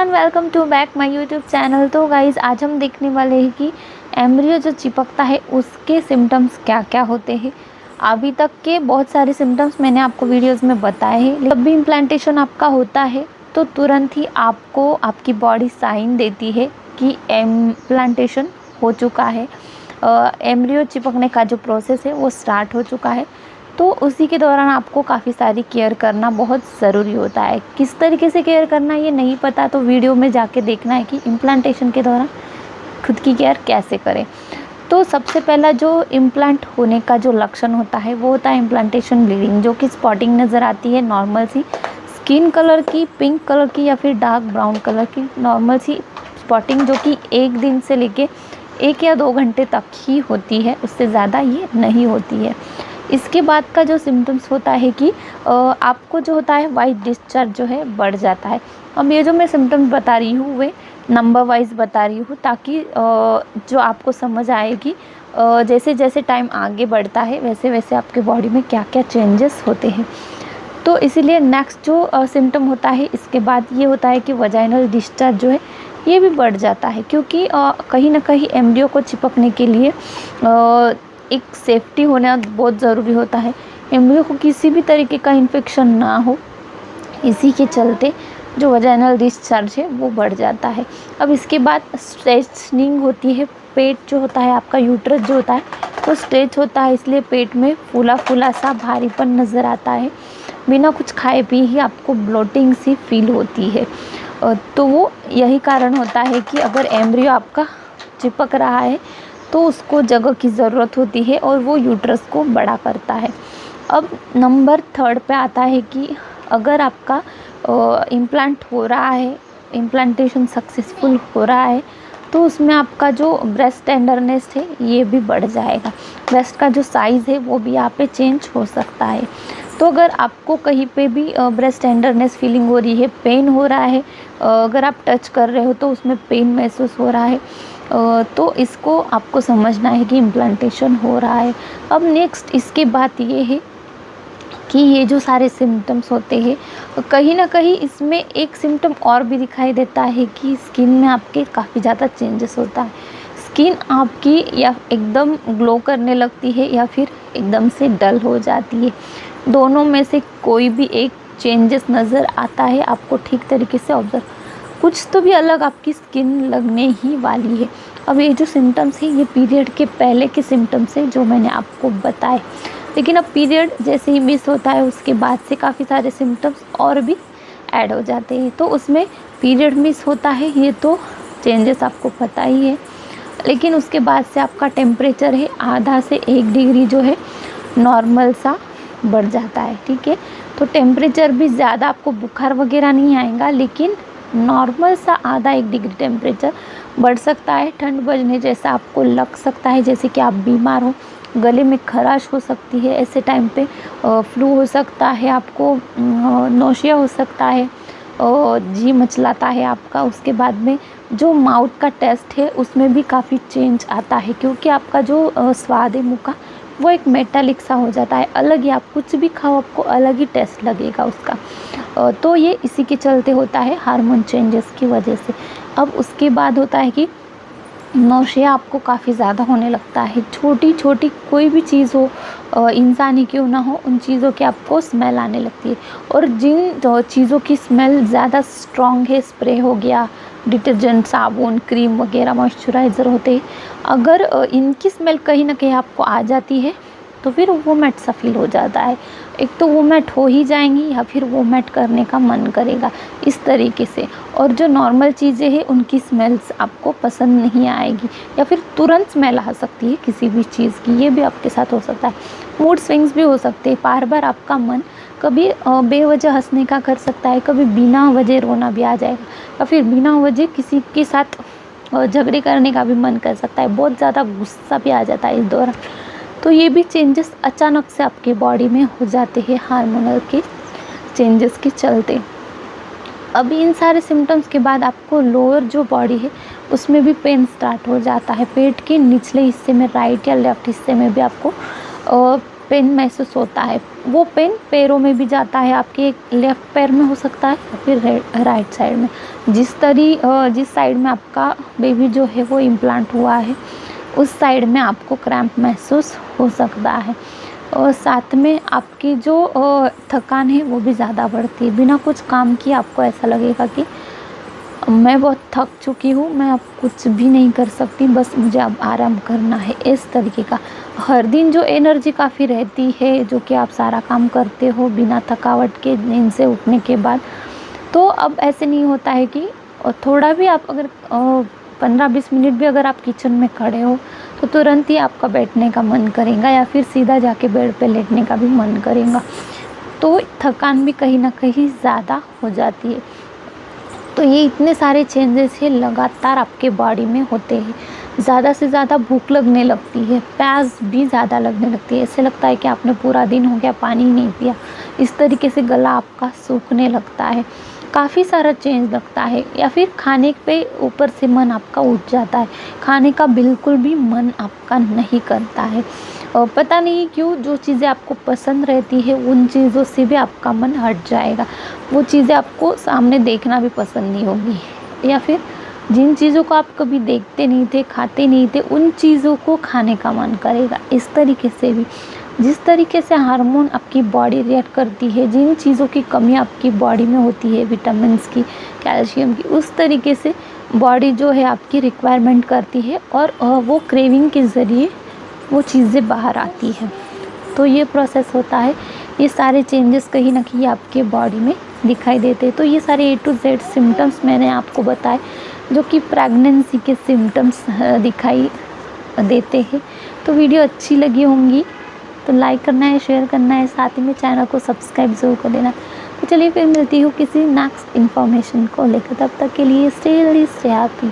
Everyone, welcome to back my YouTube channel. तो guys, आज हम देखने वाले हैं कि एम्ब्रियो जो चिपकता है उसके सिम्टम्स क्या क्या होते हैं। अभी तक के बहुत सारे सिम्टम्स मैंने आपको वीडियोस में बताए हैं। जब भी इम्प्लांटेशन आपका होता है तो तुरंत ही आपको आपकी बॉडी साइन देती है कि इम्प्लांटेशन हो चुका है, एम्ब्रियो चिपकने का जो प्रोसेस है वो स्टार्ट हो चुका है। तो उसी के दौरान आपको काफ़ी सारी केयर करना बहुत ज़रूरी होता है। किस तरीके से केयर करना ये नहीं पता तो वीडियो में जाके देखना है कि इम्प्लांटेशन के दौरान खुद की केयर कैसे करें। तो सबसे पहला जो इम्प्लांट होने का जो लक्षण होता है वो होता है इम्प्लांटेशन ब्लीडिंग, जो कि स्पॉटिंग नज़र आती है नॉर्मल सी स्किन कलर की, पिंक कलर की या फिर डार्क ब्राउन कलर की नॉर्मल सी स्पॉटिंग, जो कि एक दिन से लेके 1 या 2 घंटे तक ही होती है, उससे ज़्यादा ये नहीं होती है। इसके बाद का जो सिम्टम्स होता है कि आपको जो होता है वाइट डिस्चार्ज जो है बढ़ जाता है। अब ये जो मैं सिम्टम्स बता रही हूँ वे नंबर वाइज बता रही हूँ ताकि जो आपको समझ आए कि जैसे जैसे टाइम आगे बढ़ता है वैसे वैसे आपके बॉडी में क्या क्या चेंजेस होते हैं। तो इसीलिए नेक्स्ट जो सिम्टम होता है इसके बाद ये होता है कि वजाइनल डिस्चार्ज जो है ये भी बढ़ जाता है, क्योंकि कहीं ना कहीं एम्ब्रियो को चिपकने के लिए एक सेफ्टी होना बहुत ज़रूरी होता है। एम्ब्रियो को किसी भी तरीके का इन्फेक्शन ना हो, इसी के चलते जो वजाइनल डिस्चार्ज है वो बढ़ जाता है। अब इसके बाद स्ट्रेचनिंग होती है। पेट जो होता है आपका, यूट्रस जो होता है वो स्ट्रेच होता है, इसलिए पेट में फूला फूला सा भारीपन नज़र आता है। बिना कुछ खाए पिए ही आपको ब्लोटिंग सी फील होती है। तो वो यही कारण होता है कि अगर एम्ब्रियो आपका चिपक रहा है तो उसको जगह की ज़रूरत होती है और वो यूट्रस को बड़ा करता है। अब नंबर 3 पे आता है कि अगर आपका इम्प्लांट हो रहा है, इम्प्लांटेशन सक्सेसफुल हो रहा है, तो उसमें आपका जो ब्रेस्ट टेंडरनेस है ये भी बढ़ जाएगा। ब्रेस्ट का जो साइज़ है वो भी यहाँ पे चेंज हो सकता है। तो अगर आपको कहीं पे भी ब्रेस्ट टेंडरनेस फीलिंग हो रही है, पेन हो रहा है, अगर आप टच कर रहे हो तो उसमें पेन महसूस हो रहा है, तो इसको आपको समझना है कि इम्प्लांटेशन हो रहा है। अब नेक्स्ट इसके बाद ये है कि ये जो सारे सिम्टम्स होते हैं, कहीं ना कहीं इसमें एक सिम्टम और भी दिखाई देता है कि स्किन में आपके काफ़ी ज़्यादा चेंजेस होता है। स्किन आपकी या एकदम ग्लो करने लगती है या फिर एकदम से डल हो जाती है। दोनों में से कोई भी एक चेंजेस नज़र आता है आपको ठीक तरीके से ऑब्जर्व, कुछ तो भी अलग आपकी स्किन लगने ही वाली है। अब ये जो सिम्टम्स हैं ये पीरियड के पहले के सिम्टम्स हैं जो मैंने आपको बताए, लेकिन अब पीरियड जैसे ही मिस होता है उसके बाद से काफ़ी सारे सिम्टम्स और भी ऐड हो जाते हैं। तो उसमें पीरियड मिस होता है ये तो चेंजेस आपको पता ही है, लेकिन उसके बाद से आपका टेम्परेचर है आधा से 1 डिग्री जो है नॉर्मल सा बढ़ जाता है। ठीक है, तो टेम्परेचर भी ज़्यादा आपको बुखार वगैरह नहीं आएगा, लेकिन नॉर्मल सा आधा 1 डिग्री टेम्परेचर बढ़ सकता है। ठंड बढ़ने जैसा आपको लग सकता है, जैसे कि आप बीमार हो, गले में खराश हो सकती है, ऐसे टाइम पे फ्लू हो सकता है, आपको नौशिया हो सकता है, जी मचलाता है आपका। उसके बाद में जो माउथ का टेस्ट है उसमें भी काफ़ी चेंज आता है, क्योंकि आपका जो स्वाद है मुँह का वो एक मेटालिक सा हो जाता है, अलग ही। आप कुछ भी खाओ आपको अलग ही टेस्ट लगेगा उसका। तो ये इसी के चलते होता है, हार्मोन चेंजेस की वजह से। अब उसके बाद होता है कि नौशिया आपको काफ़ी ज़्यादा होने लगता है। छोटी छोटी कोई भी चीज़ हो, इंसान ही क्यों ना हो, उन चीज़ों की आपको स्मेल आने लगती है। और जिन चीज़ों की स्मेल ज़्यादा स्ट्रॉन्ग है, स्प्रे हो गया, डिटर्जेंट, साबुन, क्रीम वगैरह, मॉइस्चराइज़र होते हैं, अगर इनकी स्मेल कहीं ना कहीं आपको आ जाती है तो फिर वो मैट सा फील हो जाता है। एक तो वो मैट हो ही जाएंगी या फिर वो मैट करने का मन करेगा, इस तरीके से। और जो नॉर्मल चीज़ें हैं उनकी स्मेल्स आपको पसंद नहीं आएगी या फिर तुरंत स्मेल आ सकती है किसी भी चीज़ की, ये भी आपके साथ हो सकता है। मूड स्विंग्स भी हो सकते हैं, बार बार आपका मन कभी बेवजह हंसने का कर सकता है, कभी बिना वजह रोना भी आ जाएगा, या फिर बिना वजह किसी के साथ झगड़े करने का भी मन कर सकता है, बहुत ज़्यादा गुस्सा भी आ जाता है इस दौरान। तो ये भी चेंजेस अचानक से आपके बॉडी में हो जाते हैं हार्मोनल के चेंजेस के चलते। अब इन सारे सिम्टम्स के बाद आपको लोअर जो बॉडी है उसमें भी पेन स्टार्ट हो जाता है। पेट के निचले हिस्से में, राइट या लेफ़्ट हिस्से में भी आपको पेन महसूस होता है, वो पेन पैरों में भी जाता है, आपके लेफ़्ट पैर में हो सकता है या फिर राइट साइड में। जिस साइड में आपका बेबी जो है वो इम्प्लांट हुआ है, उस साइड में आपको क्रैम्प महसूस हो सकता है। और साथ में आपकी जो थकान है वो भी ज़्यादा बढ़ती है। बिना कुछ काम किए आपको ऐसा लगेगा कि मैं बहुत थक चुकी हूँ, मैं अब कुछ भी नहीं कर सकती, बस मुझे अब आराम करना है, इस तरीके का। हर दिन जो एनर्जी काफ़ी रहती है, जो कि आप सारा काम करते हो बिना थकावट के नींद से उठने के बाद, तो अब ऐसे नहीं होता है कि थोड़ा भी आप अगर 15-20 मिनट भी अगर आप किचन में खड़े हो तो तुरंत ही आपका बैठने का मन करेगा या फिर सीधा जाके बेड पे लेटने का भी मन करेगा। तो थकान भी कहीं ना कहीं ज़्यादा हो जाती है। तो ये इतने सारे चेंजेस है लगातार आपके बॉडी में होते हैं। ज़्यादा से ज़्यादा भूख लगने लगती है, प्यास भी ज़्यादा लगने लगती है, ऐसे लगता है कि आपने पूरा दिन हो गया पानी नहीं पिया। इस तरीके से गला आपका सूखने लगता है, काफ़ी सारा चेंज लगता है। या फिर खाने पे ऊपर से मन आपका उठ जाता है, खाने का बिल्कुल भी मन आपका नहीं करता है। और पता नहीं क्यों जो चीज़ें आपको पसंद रहती है उन चीज़ों से भी आपका मन हट जाएगा, वो चीज़ें आपको सामने देखना भी पसंद नहीं होगी। या फिर जिन चीज़ों को आप कभी देखते नहीं थे, खाते नहीं थे, उन चीज़ों को खाने का मन करेगा। इस तरीके से भी जिस तरीके से हार्मोन आपकी बॉडी रिएक्ट करती है, जिन चीज़ों की कमी आपकी बॉडी में होती है, विटामिन्स की, कैल्शियम की, उस तरीके से बॉडी जो है आपकी रिक्वायरमेंट करती है और वो क्रेविंग के ज़रिए वो चीज़ें बाहर आती हैं। तो ये प्रोसेस होता है, ये सारे चेंजेस कहीं ना कहीं आपके बॉडी में दिखाई देते हैं। तो ये सारे A to Z सिम्टम्स मैंने आपको बताए जो कि प्रेगनेंसी के सिम्टम्स दिखाई देते हैं। तो वीडियो अच्छी लगी होंगी तो लाइक करना है, शेयर करना है, साथ ही में चैनल को सब्सक्राइब ज़रूर कर देना। तो चलिए फिर मिलती हूँ किसी नेक्स्ट इन्फॉर्मेशन को लेकर, तब तक के लिए स्टे हेल्दी, स्टे हैप्पी।